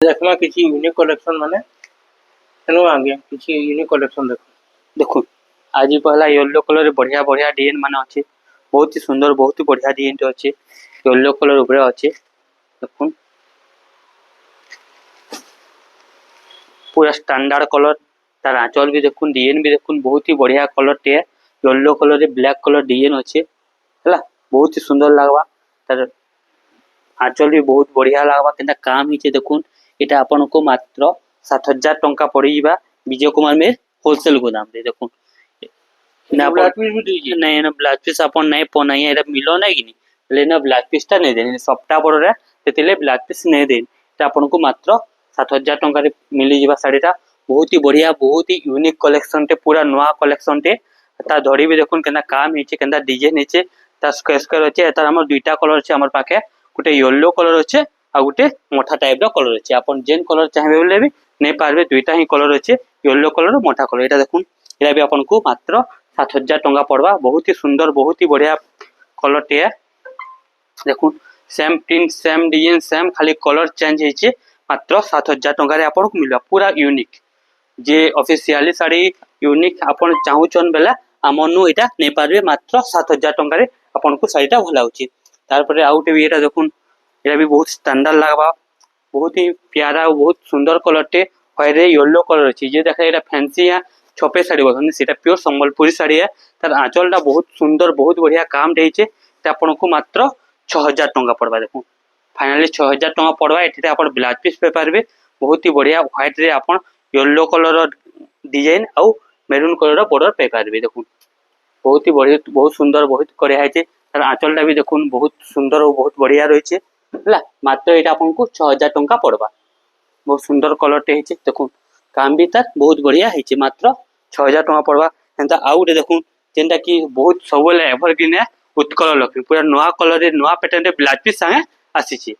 देखमा किसी unique collection माने तेनो आगे किसी यूनिक कलेक्शन देखो आज पहला येलो कलर बढ़िया बढ़िया डिजाइन मान अच्छे बहुत ही सुंदर बहुत ही बढ़िया डिजाइन अच्छे येलो कलर ऊपर अच्छे देखो पूरा स्टैंडर्ड कलर तार आंचल भी देखुन डिजाइन भी देखुन बहुत ही बढ़िया कलर टे yellow colour black colour design अच्छे है बहुत ही सुंदर लगवा तार आंचल भी बहुत बढ़िया लगवा केनता काम ही देखुन এটা ଆପଣଙ୍କୁ ମାତ୍ର 7000 ଟଙ୍କା ପଡିଯିବା ବିଜୟ କୁମାର ମେର ହୋଲସେଲ ଗୋଦାମ ରେ ଦେଖୁन ना ब्लैक पीस भी दीजिए नहीं ना ब्लाउज पीस अपन नहीं पनाई एटा मिलो नहीं कि नहीं ना ब्लाउज पीस टा नहीं देनी सप्ताह बड़े से ब्लाउज पीस नहीं देनी आपको मात्र 7000 टंका मिली जावा शाढ़ीटा बहुत ही बढ़िया बहुत ही यूनिक कलेक्शन टे पूरा नुआ कलेक्शन टे ता धड़ी भी देखुन केना काम हेचे केना डिजाइन हेचे ता स्क्वायर स्क्वायर अच्छे एतार हमर दुईटा कलर अच्छे हमर पाखे गोटे येलो कलर अच्छे आ गोटे मोटा टाइप रो कलर अच्छे अपन जेन कलर चाहे बोले भी नहीं पारबे दुईटा ही कलर अच्छे येलो कलर मोटा कलर एटा देखुन एटा भी आपन को मात्र 7000 टंका पड़वा बहुत ही सुंदर बहुत ही बढ़िया कलर टे देखुन same print same design same खाली कलर चेंज हेचे मात्र 7000 टंका रे आपन को मिलवा पूरा यूनिक जे ऑफिशियली साड़ी यूनिक आपन चाहूचन बेला हमनु एटा नै पारबे मात्र 7000 टंका रे आपन को साड़ीटा भला होची तार परे आउटे भी एटा देखुन एटा भी बहुत स्टैंडर्ड लागबा बहुत ही प्यारा और बहुत सुंदर कलर टे व्हाइट रे येलो कलर अछि जे देखा एटा फैंसी है छपे साड़ी बोलछन सेटा प्योर संबलपुरी साड़ी है तार आंचलटा बहुत सुंदर बहुत बढ़िया काम देइछे त आपन को मात्र 6000 टंका पड़बा देखुन फाइनली 6000 टंका पड़वा एठी आपन ब्लाउज पीस पे पारबे बहुत ही बढ़िया व्हाइट रे आपन येलो कलर डिजाइन और मेरून कलर बॉर्डर पे पारबे देखुन बहुत ही बढ़िया बहुत सुंदर बहुत बढ़िया है तार आंचलटा भी देखुन बहुत सुंदर और बहुत बढ़िया रहिछे हला मात्र एटा आपन को 6000 टंका पड़वा बहुत सुंदर कलर टे हेचे देखुन काम भी तार बहुत बढ़िया हेचे मात्र 6000 टंका पड़वा एंता आउटे देखुन जेंटा कि बहुत सबले एवरग्रीन है उत्कल लक्ष्मी पूरा नवा कलर रे नवा पैटर्न रे ब्लाउज पीस संगे आसीची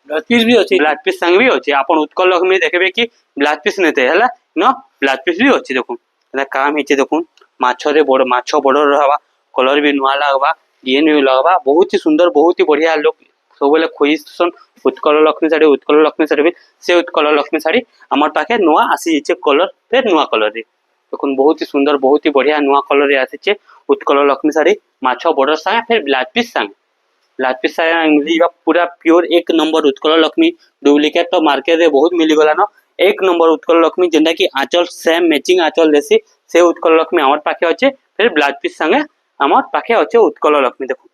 ब्लाउज पीस भी अछि ब्लाउज पीस संगे भी अछि आपन उत्कल लक्ष्मी देखबे कि ब्लाउज पीस नेते हला न ब्लाउज पीस भी अछि देखुन एना काम हेचे देखुन माछो रे बड़ माछो बड़ रहबा कलर भी नवा लागबा डिजाइन भी लागबा बहुत ही सुंदर बहुत ही बढ़िया लोग सबले खोजिसन उत्कल लक्ष्मी साड़ी भी से उत्कल लक्ष्मी साड़ी हमर पाखे नुआ आसी जेचे कलर रे नुआ कलर रे देखुन बहुत ही सुंदर बहुत ही बढ़िया नुआ कलर रे आसीचे उत्कल लक्ष्मी साड़ी माछो बॉर्डर संगे फिर ब्लाउज पीस संगे मिलीबा पूरा प्योर एक नंबर उत्कल लक्ष्मी डुप्लीकेट तो मार्केट रे बहुत मिली गला न एक नंबर उत्कल लक्ष्मी जेंदा कि आंचल सेम मैचिंग आंचल देसी से उत्कल लक्ष्मी हमर पाखे अच्छे फिर ब्लाउज पीस संगे हमर पाखे अच्छे उत्कल लक्ष्मी देखुन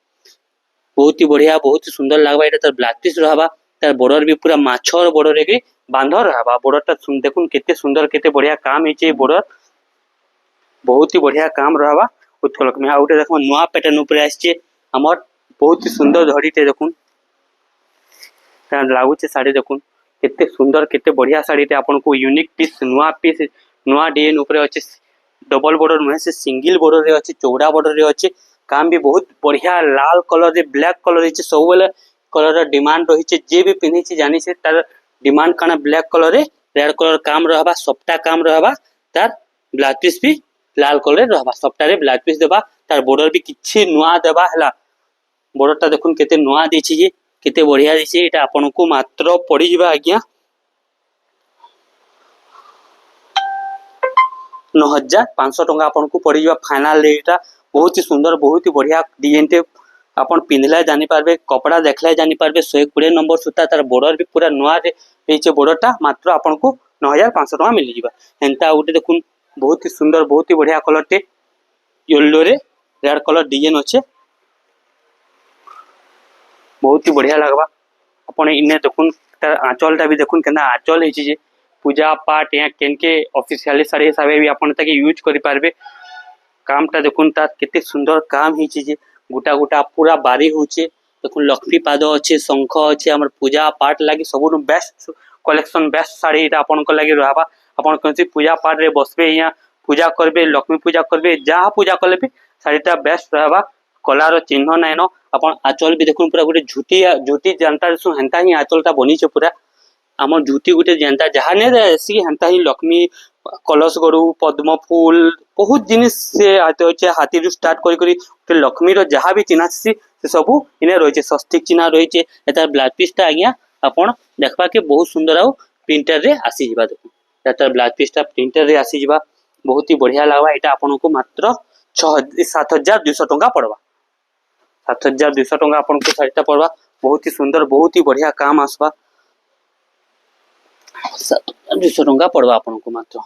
बहुत ही बढ़िया बहुत ही सुंदर लगवा एटा तार ब्लाउज पीस रहबा तार बॉर्डर भी पूरा माछर बॉर्डर रे बांध रहबा बॉर्डरटा देखुन केते सुंदर केते बढ़िया काम हेचे बॉर्डर बहुत ही बढ़िया काम रहबा उत्कल लक्ष्मी आउटे देखो नवा पैटर्न ऊपर आछे हमर बहुत ही सुंदर धड़ीटे देखुन तार लागुचे साड़ी देखुन केते सुंदर केते बढ़िया साड़ीटे आपन को यूनिक पीस नवा डिजाइन ऊपर अच्छे डबल बॉर्डर नुहे से सिंगल बॉर्डर रे अच्छे चौड़ा बॉर्डर रे अच्छे काम भी बहुत बढ़िया लाल कलर रे ब्लैक कलर रे सब वाले कलर डिमांड रही जे भी पिन्ही छी जानी से तार डिमांड काना ब्लैक कलर रे रेड कलर काम रहबा सप्ता काम रहबा तार ब्लाउज पीस भी लाल कलर रहबा सप्ता रे ब्लाउज पीस देबा तार बॉर्डर भी किछि नुआ देबा हला बॉर्डरटा देखुन केते नुआ देछि जे केते बढ़िया देछि एटा आपन को मात्र पड़ी जिबा आज्ञा 9500 टंका आपन को पड़ी जिबा फाइनल रेटा बहुत ही सुंदर बहुत ही बढ़िया डिजाइन टे अपन पिंधला जानी पारबे कपड़ा देखला जानी पारबे 120 नंबर सूता तार बॉर्डर भी पूरा नुआ रे हेचे बॉर्डरटा मात्र आपन को 9500 टंका मिली जिबा एंता उटे देखुन बहुत ही सुंदर बहुत ही बढ़िया कलर टे येलो रे रेड कलर डिजाइन अच्छे बहुत ही बढ़िया लगबा अपन इने देखुन तार आंचलटा भी देखुन केना आंचल हेची जे पूजा पाठ या केनके ऑफिशियली साड़ी हिसाबे भी अपन ताके यूज करि पारबे कामटा देखुन तार केते सुंदर काम हेची जे गोटा गोटा पूरा बारी होचे देखुन लक्ष्मी पाद अच्छे शंख अच्छे हमर पूजा पाठ लागि सबनु बेस्ट कलेक्शन बेस्ट साड़ी आपन को लागि रहबा अपन कोनसी पूजा पाठ रे बसबे या पूजा करबे लक्ष्मी पूजा करबे जहाँ पूजा करले भी साड़ीटा बेस्ट रहबा कलार चिन्ह नाइन अपन आंचल भी देखुन पूरा गोटे झुटी झुटी जानता हेन्ता ही आंचलटा बनीचे पूरा आम झुटी गोटे जनता जहाँ नहीं हेन्ता ही लक्ष्मी कलश गरु पद्म फूल बहुत जिनिस से अच्छे हाथी रू स्टार्ट कर लक्ष्मी जहाँ भी चिन्हा से सब इन्हें रही है षष्ठी चिन्ह रही है ब्लाउज पीसटा आज्ञा आपड़ देखा के बहुत सुंदर आउ प्रिंटर रे आसी जिबा देखो तार ब्लाउज पीसटा प्रिंटर रे आसी जिबा बहुत ही बढ़िया लागबा एटा आपन को मात्र 7200 टंका पड़वा 7200 टंका आपन को साड़ीटा पड़वा बहुत ही सुंदर बहुत ही बढ़िया काम आसबा 7200 टंका पड़वा आपन को मात्र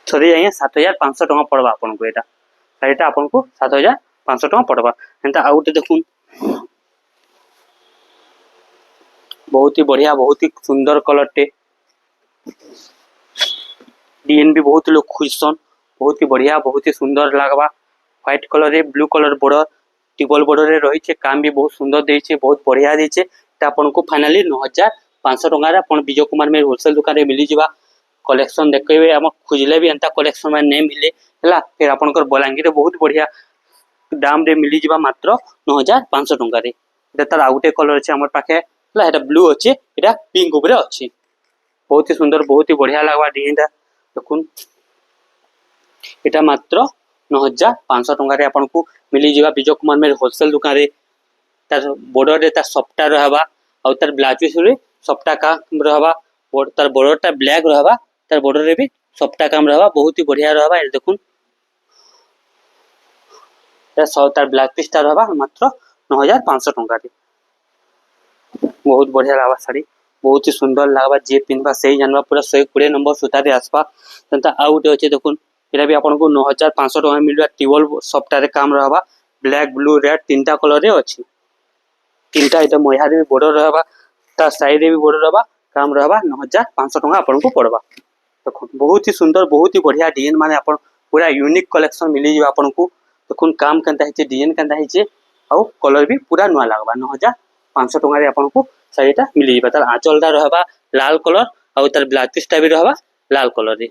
सॉरी आया 7500 टंका पड़वा आपन को एटा साड़ीटा आपन को 7500 टंका पड़वा एंता आउट देखुन बहुत ही बढ़िया बहुत ही सुंदर कलर टे डिजाइन भी बहुत लोग खुशसन बहुत ही बढ़िया बहुत ही सुंदर लागबा व्हाइट कलर रे ब्लू कलर बॉर्डर टिबल बॉर्डर रे रही छे काम भी बहुत सुंदर देई छे बहुत बढ़िया देई छे ता आपन को फाइनली 9500 टंका रे आपन विजय कुमार में होलसेल दुकान रे मिली जिबा कलेक्शन देखबे हम खुजले भी एंता कलेक्शन में नहीं मिले हला फिर आपन कर बलांगी रे बहुत बढ़िया दाम रे मिली जिबा मात्र 9500 टंका रे एटा तार आउटे कलर छे हमर पाखे हला एटा ब्लू अछि एटा पिंक ऊपर अछि बहुत ही सुंदर बहुत ही बढ़िया लागबा डिजाइन देखुन एटा मात्र 9500 टंका रे आपन को मिली जिबा विजय कुमार में होलसेल दुकान रे तार बॉर्डर रे तार सफ्टा रहबा और तार ब्लाउज पीस रे सफ्टा काम रहबा और तार बॉर्डर ता ब्लैक रहबा तार बॉर्डर रे भी सफ्टा काम रहबा बहुत ही बढ़िया रहबा ए देखुन तार ब्लाउज पीस ता रहबा मात्र 9500 टंका रे बहुत बढ़िया लागबा साड़ी बहुत ही सुंदर लागबा जे पिनबा सही जानबा पूरा 120 नंबर सूता रे आसबा तंता आउट होचे देखुन एरा भी आपन को 9500 टका मिलबा टिवल सफ्टा रे काम रहबा ब्लैक ब्लू रेड तीनटा कलर रे अछि तीनटा इटा मोहार भी बॉर्डर रहबा ता साइड रे भी बॉर्डर रहबा काम रहबा 9500 टका आपन को पड़बा देखो बहुत ही सुंदर बहुत ही बढ़िया डिजाइन माने आपन पूरा यूनिक कलेक्शन मिली जिबा आपन को देखुन काम केनता हिचे डिजाइन केनता हिचे और कलर भी पूरा नुआ लागबा 9500 टका रे आपन को साड़ीटा मिली जिबा तार आंचलटा रहबा लाल कलर और तार ब्लाउज पीसटा भी रहबा लाल कलर रे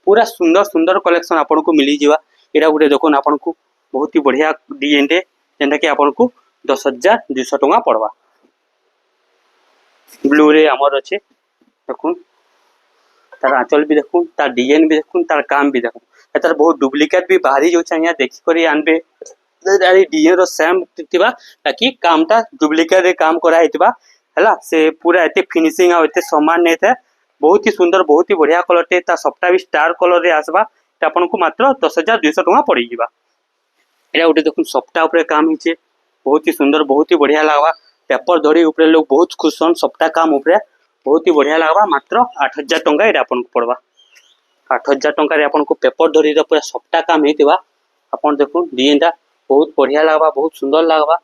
पूरा सुंदर सुंदर कलेक्शन आपन को मिली जिबा एरा गुटे देखुन आपन को बहुत ही बढ़िया डिजाइन रे जेंटा कि आपन को 10200 टका पड़वा ब्लू रे हमर अछि देखुन तार आंचल भी देखुन तार डिजाइन भी देखुन तार काम भी देखुन तार बहुत डुप्लीकेट भी बाहरी जो चाहिए देखि करी आनबे अरे डिजाइन रो सेम तिबा ताकि कामटा डुप्लीकेट रे काम करा हितबा हला से पूरा एते फिनिशिंग आ एते समान नै थे बहुत ही सुंदर बहुत ही बढ़िया कलर टे ता सबटा भी स्टार कलर रे आसबा त आपन को मात्र 10200 टका पड़ी जिबा एरा उठे देखुन सप्ताह ऊपर काम हिचे बहुत ही सुंदर बहुत ही बढ़िया लागबा पेपर धरी ऊपर लोग बहुत खुश सन सप्ताह काम ऊपर बहुत ही बढ़िया लागबा मात्र 8000 टका एरा आपन को पड़वा 8000 टका रे आपन को पेपर धरी रे पूरा सप्ताह काम हेतिबा आपन देखुन डिजाइनटा बहुत बढ़िया लागबा बहुत सुंदर लागबा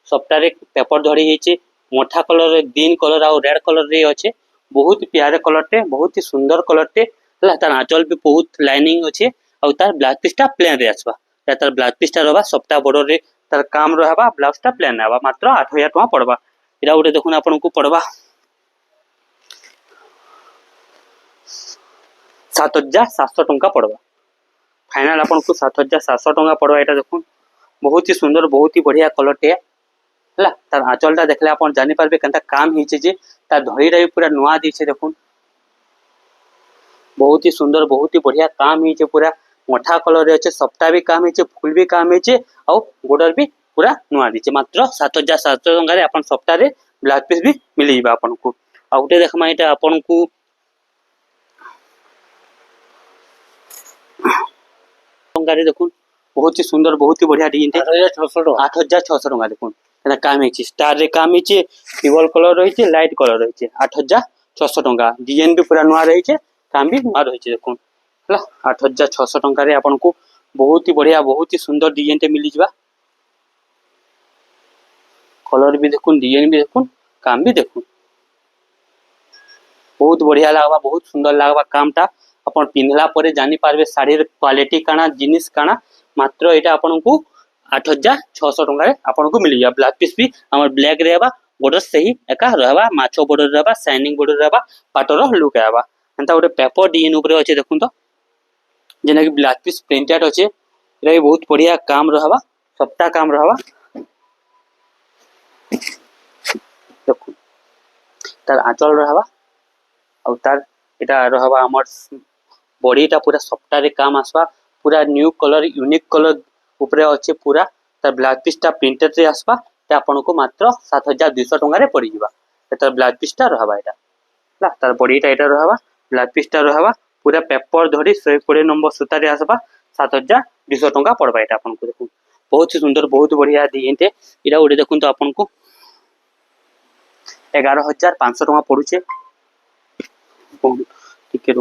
सप्ताह रे पेपर धरी हिचे मोठा कलर रे ग्रीन कलर और रेड कलर रे अछि बहुत प्यारे कलर टे बहुत ही सुंदर कलर टे हला तार आंचल भी बहुत लाइनिंग अछि और तार ब्लाउज पीसटा प्लेन रे आसबा तार ब्लाउज पीसटा रहबा सप्ताह बॉर्डर रे तार काम रहबा ब्लाउजटा प्लेन रहबा मात्र 8000 टका पड़बा एरा उठे देखुन आपन को पड़बा 7700 टका पड़बा फाइनल आपन को 7700 टका पड़बा एटा देखुन बहुत ही सुंदर बहुत ही बढ़िया कलर टे हला तार आंचलटा देखले आपन जानि पारबे केनता काम हिचे जे तार धरी रे पूरा नुआ दिछे देखुन बहुत ही सुंदर बहुत ही बढ़िया काम हिचे पूरा मोठा कलर रे अछि सप्ता भी काम हिचे फुल भी काम हिचे और बॉर्डर भी पूरा नुआ दिछे मात्र 7700 टका रे आपन सप्ता रे ब्लाउज पीस भी मिली जिबा आपन को आउटे देखमा एटा आपन को टंका रे देखुन बहुत ही सुंदर बहुत ही बढ़िया डिजाइन 8600 टका देखुन एना काम हिचे स्टार रे काम हिचे टिवल कलर रहिचे लाइट कलर रहिचे 8600 टका डिजाइन भी पूरा नुआ रहिचे काम भी नुआ रहिचे देखुन हला 8600 टका रे आपन को बहुत ही बढ़िया बहुत ही सुंदर डिजाइन ते मिली जिबा कलर भी देखुन डिजाइन भी देखुन काम भी देखुन बहुत बढ़िया लागबा बहुत सुंदर लागबा कामटा अपन पिनला परे जानि पारबे साड़ी रे क्वालिटी काना जिनिस काना मात्र एटा आपन को 8600 टका रे आपन को मिली जा ब्लाउज पीस भी हमर ब्लैक रहबा बॉर्डर सही एका रहबा माछो बॉर्डर रहबा शाइनिंग बॉर्डर रहबा पाटरो लुक आबा एंता ओटे पेपर डिजाइन ऊपर अछि देखुन तो जेना कि ब्लाउज पीस प्रिंटेड अछि रे बहुत बढ़िया काम रहबा सबटा काम रहबा देखुन तार आंचल रहबा और तार एटा रहबा हमर बॉडीटा पूरा सबटा रे काम आसबा पूरा न्यू कलर यूनिक कलर ऊपर अच्छे पूरा तार ब्लाउज पीसटा प्रिंटेड रे आसबा आपन को मात्र 7200 टंका रे पड़ी जिबा तार ब्लाउज पीसटा रहबा एटा ला तार बॉडीटा एटा रहबा ब्लाउज पीसटा रहबा पूरा पेपर धरी 120 नंबर सूता रे आसबा 7200 टंका पड़बा एटा आपन को देखु बहुत ही सुंदर बहुत बढ़िया डिजाइन एटा ओडे देखु तो आपन को 11500 टंका पड़ुचे ठीक है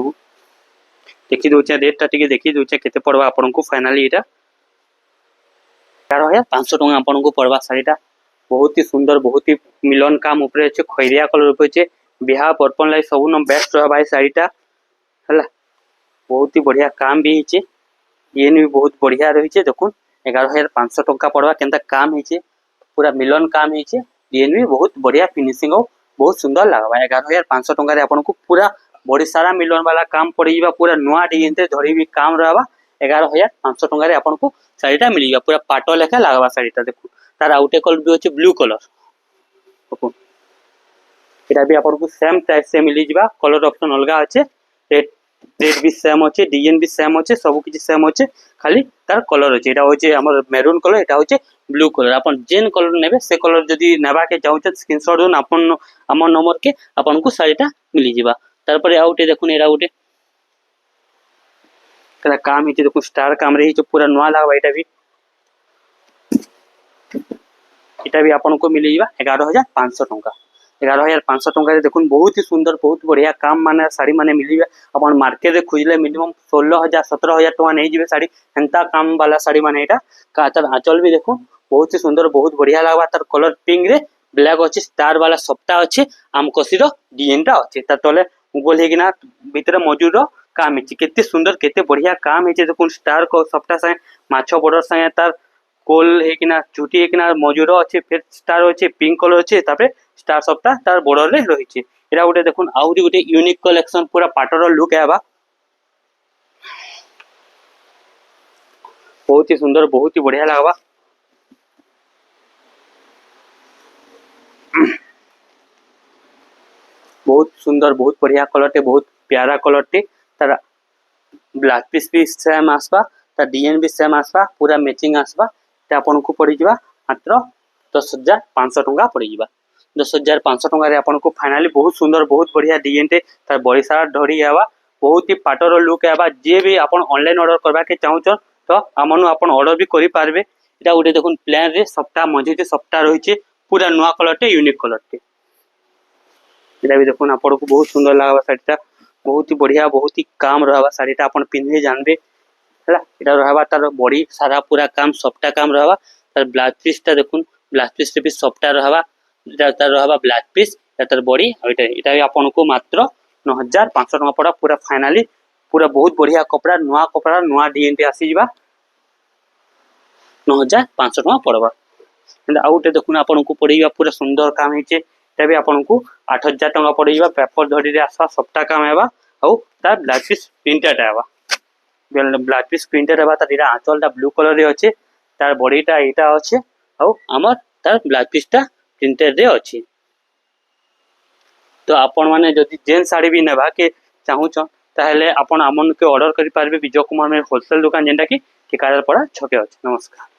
देखी दउचे रेट टा देखी दउचे केते पड़वा आपन को फाइनली एटा 11500 टंका आपन को पड़वा साड़ीटा बहुत ही सुंदर बहुत ही मिलन काम ऊपर अच्छे खैरिया कलर ऊपर अच्छे बिहा पर्पन लाई सब न बेस्ट रहा भाई साड़ीटा हला बहुत ही बढ़िया काम भी हिचे ये भी बहुत बढ़िया रही है देखुन 11500 टंका पड़वा केनता काम हिचे पूरा मिलन काम हिचे ये भी बहुत बढ़िया फिनिशिंग हो बहुत सुंदर लगवा 11500 टंका रे आपन को पूरा बड़ी सारा मिलन वाला काम पड़ी जावा पूरा नुआ डिजाइन ते धरी भी काम रहबा 11500 टंका रे आपन को साड़ीटा मिल जावा पूरा पाटो लेखा लगवा साड़ीटा देखु तार आउटे कलर भी अच्छे ब्लू कलर देखो एटा भी आपन को सेम प्राइस से मिल जावा कलर ऑप्शन अलगा अच्छे रेट रेट भी सेम अच्छे डिजाइन भी सेम अच्छे सब किछि सेम अच्छे खाली तार कलर अच्छे एटा होचे हमर मेरून कलर एटा होचे ब्लू कलर आपन जेन कलर नेबे से कलर जदी नेबा के चाहू स्क्रीनशॉट दोन आपन हमर नंबर के आपन को साड़ीटा मिल जावा तार पर आउटे देखुन एटा उटे कला काम हिचे देखो स्टार काम रही जो पूरा नुआ लागबा एटा भी आपन को मिल जावा 11500 टंका 11500 टंका रे देखुन बहुत ही सुंदर बहुत बढ़िया काम माने साड़ी माने मिलिबे अपन मार्केट रे खुजले मिनिमम 16000 17000 टंका नहीं जिवे साड़ी एंता काम वाला साड़ी माने एटा का तार आंचल भी देखो बहुत ही सुंदर बहुत बढ़िया लागबा तार कलर पिंक रे ब्लैक अच्छे स्टार वाला सप्ता अच्छे आम कसी डिजाइन टा अच्छे तार तले गोल हेगिना भीतर मजूर काम हिचे केते सुंदर केते बढ़िया काम हिचे देखुन स्टार को सप्ता से माछो बॉर्डर संगे तार कोल हेकिना चुटी हेकिना मजूर अच्छे फिर स्टार अच्छे पिंक कलर अच्छे तापरे स्टार सप्ता तार बॉर्डर रे रहिचे एरा गोटे देखुन आउरी गोटे यूनिक कलेक्शन पूरा पाटर लुक आबा बहुत ही सुंदर बहुत ही बढ़िया लागबा बहुत सुंदर बहुत बढ़िया कलर टे बहुत प्यारा कलर टे तार ब्लैक पीस भी सेम आसबा तार डिजाइन भी सेम आसबा पूरा मैचिंग आसबा ते आपन को पड़ी जिबा मात्र 10500 टंका पड़ी जिबा 10500 टंका रे आपन को फाइनली बहुत सुंदर बहुत बढ़िया डिजाइन टे तार बड़ी सारा ढरी आवा बहुत ही पाटर लुक आवा जे भी आपन ऑनलाइन ऑर्डर करबा के चाहू छ तो हमनु आपन ऑर्डर भी करि पारबे एटा उडे देखुन प्लेन रे सप्ताह मझे जे सप्ताह रहिचे पूरा नवा कलर टे यूनिक कलर टे एटा भी देखुन आपन को बहुत सुंदर लागबा साड़ीटा बहुत ही बढ़िया बहुत ही काम रहबा साड़ीटा अपन पिन्हे जानबे हला एटा रहबा तार बॉडी सारा पूरा काम सप्ताह काम रहबा तार ब्लाउज पीसटा देखुन ब्लाउज पीस भी सप्ताह रहबा एटा तार रहबा ब्लाउज पीस तार बॉडी एटा भी आपन को मात्र 9500 टका पड़ा पूरा फाइनली पूरा बहुत बढ़िया कपड़ा नुआ डिजाइन ते आसी जिबा 9500 टका पड़बा आउटे देखुन आपन को पड़ीबा पूरा सुंदर काम हिचे एटा भी आपन को 8000 टका पड़ीबा पेपर धरी रे आसबा सप्ताह काम हेबा औ तार ब्लाउज पीस प्रिंटेड हेबा ब्लाउज पीस प्रिंटेड हेबा तार एटा आंचलटा ब्लू कलर रे अच्छे तार बॉडीटा एटा अच्छे औ हमर तार ब्लाउज पीसटा प्रिंटेड रे अच्छे तो आपण माने जदि जेन साड़ी भी नेबा के चाहू छ ताहले आपण आमन के ऑर्डर करि पारबे विजय कुमार में होलसेल दुकान जेंटा की ठिकादार पड़ा छके अछि नमस्कार।